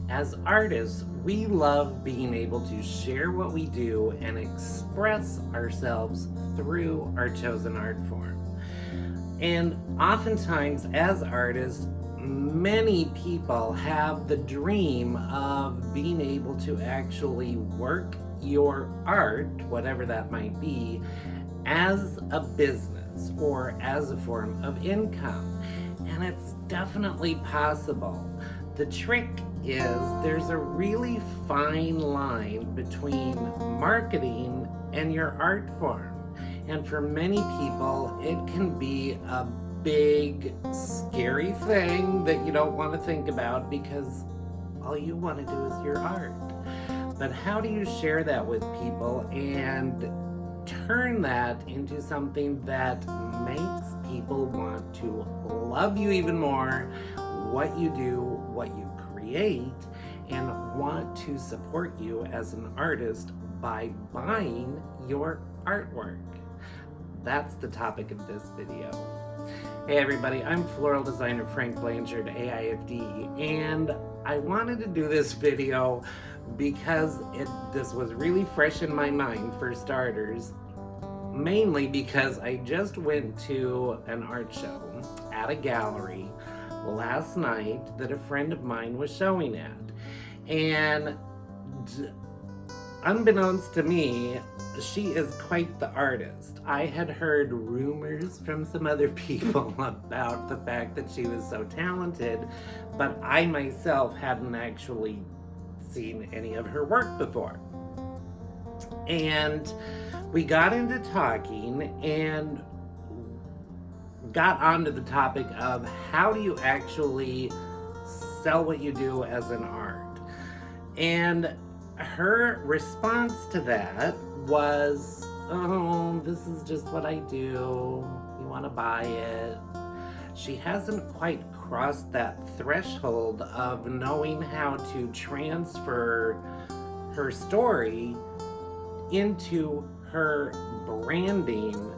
As artists, we love being able to share what we do and express ourselves through our chosen art form. And oftentimes, as artists, many people have the dream of being able to actually work your art, whatever that might be, as a business or as a form of income. And it's definitely possible. The trick is there's a really fine line between marketing and your art form. And for many people, it can be a big, scary thing that you don't want to think about because all you want to do is your art. But how do you share that with people and turn that into something that makes people want to love you even more, what you do, what you create, and want to support you as an artist by buying your artwork? That's the topic of this video. Hey everybody, I'm floral designer Frank Blanchard, AIFD, and I wanted to do this video because this was really fresh in my mind for starters, mainly because I just went to an art show at a gallery last night that a friend of mine was showing at. And unbeknownst to me, she is quite the artist. I had heard rumors from some other people about the fact that she was so talented, but I myself hadn't actually seen any of her work before. And we got into talking and got onto the topic of how do you actually sell what you do as an art. And her response to that was, oh, this is just what I do. You want to buy it? She hasn't quite crossed that threshold of knowing how to transfer her story into her branding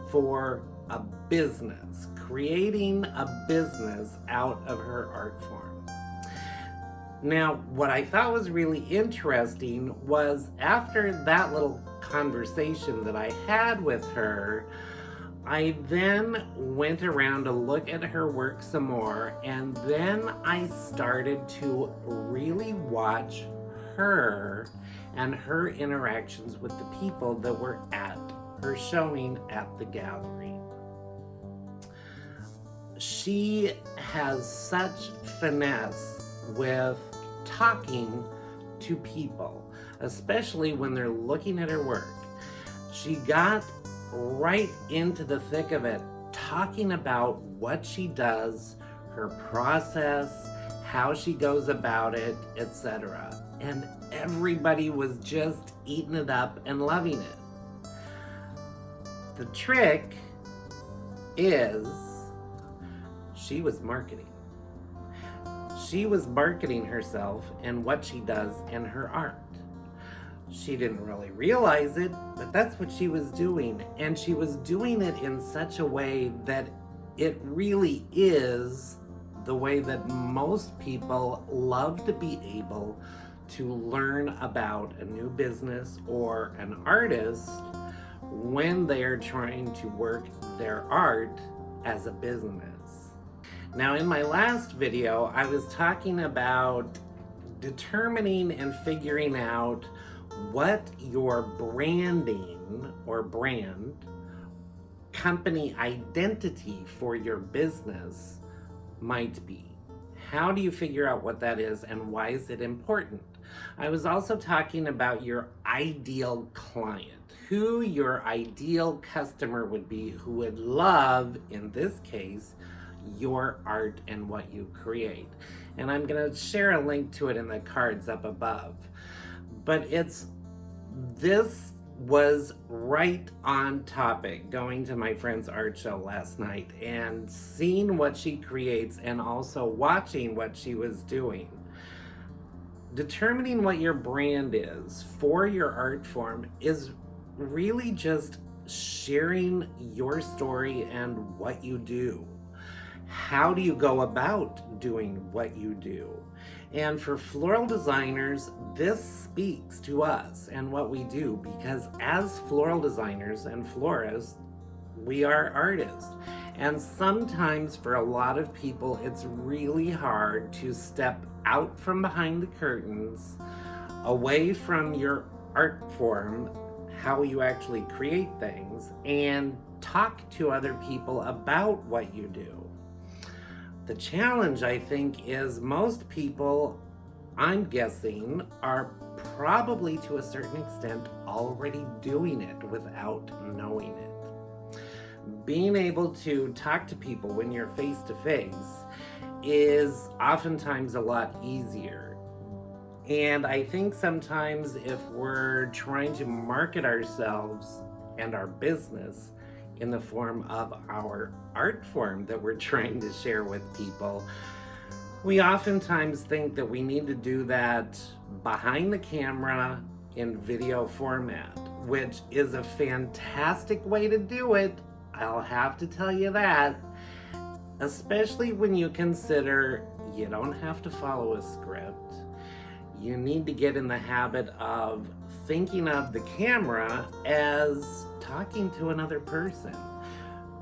for a business, creating a business out of her art form. Now, what I thought was really interesting was after that little conversation that I had with her, I then went around to look at her work some more, and then I started to really watch her and her interactions with the people that were at her showing at the gallery. She has such finesse with talking to people, especially when they're looking at her work. She got right into the thick of it, talking about what she does, her process, how she goes about it, etc. And everybody was just eating it up and loving it. The trick is she was marketing. She was marketing herself and what she does and her art. She didn't really realize it, but that's what she was doing. And she was doing it in such a way that it really is the way that most people love to be able to learn about a new business or an artist when they are trying to work their art as a business. Now, in my last video, I was talking about determining and figuring out what your branding or brand, company identity for your business might be. How do you figure out what that is and why is it important? I was also talking about your ideal client, who your ideal customer would be, who would love, in this case, your art and what you create. And I'm going to share a link to it in the cards up above. But this was right on topic, going to my friend's art show last night and seeing what she creates and also watching what she was doing. Determining what your brand is for your art form is really just sharing your story and what you do. How do you go about doing what you do? And for floral designers, this speaks to us and what we do, because as floral designers and florists, we are artists. And sometimes for a lot of people, it's really hard to step out from behind the curtains, away from your art form, how you actually create things, and talk to other people about what you do. The challenge, I think, is most people, I'm guessing, are probably to a certain extent already doing it without knowing it. Being able to talk to people when you're face to face is oftentimes a lot easier. And I think sometimes if we're trying to market ourselves and our business in the form of our art form that we're trying to share with people, we oftentimes think that we need to do that behind the camera in video format, which is a fantastic way to do it. I'll have to tell you that, especially when you consider you don't have to follow a script. You need to get in the habit of thinking of the camera as talking to another person.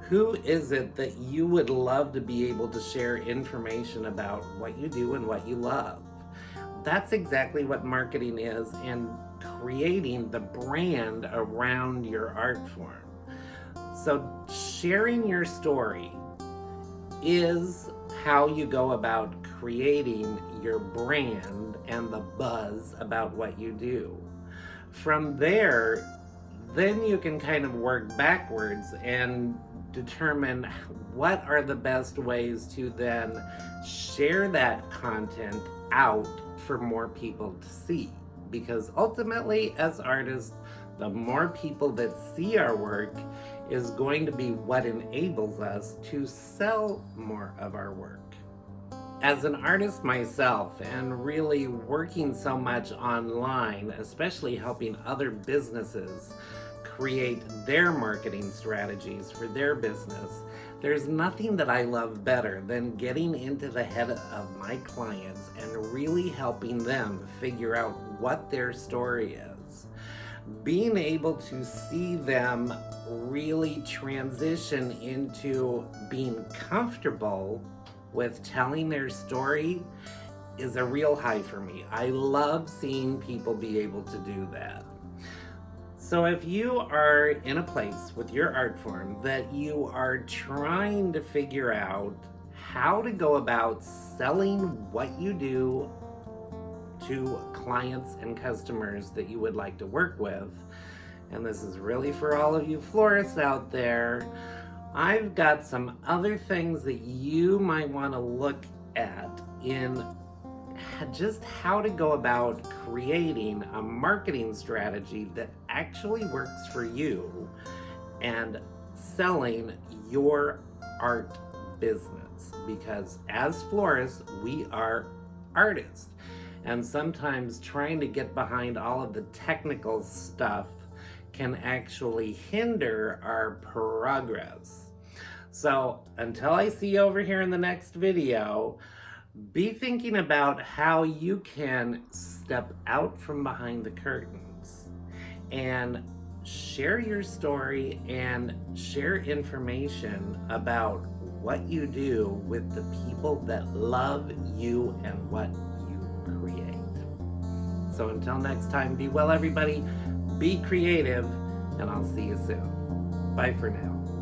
Who is it that you would love to be able to share information about what you do and what you love? That's exactly what marketing is, and creating the brand around your art form. So sharing your story is how you go about creating your brand and the buzz about what you do. From there, then you can kind of work backwards and determine what are the best ways to then share that content out for more people to see. Because ultimately, as artists, the more people that see our work is going to be what enables us to sell more of our work. As an artist myself, and really working so much online, especially helping other businesses create their marketing strategies for their business, there's nothing that I love better than getting into the head of my clients and really helping them figure out what their story is. Being able to see them really transition into being comfortable with telling their story is a real high for me. I love seeing people be able to do that. So if you are in a place with your art form that you are trying to figure out how to go about selling what you do to clients and customers that you would like to work with, and this is really for all of you florists out there, I've got some other things that you might want to look at in just how to go about creating a marketing strategy that actually works for you and selling your art business. Because as florists, we are artists. And sometimes trying to get behind all of the technical stuff can actually hinder our progress. So until I see you over here in the next video, be thinking about how you can step out from behind the curtains and share your story and share information about what you do with the people that love you and what you create. So until next time, be well, everybody. Be creative, and I'll see you soon. Bye for now.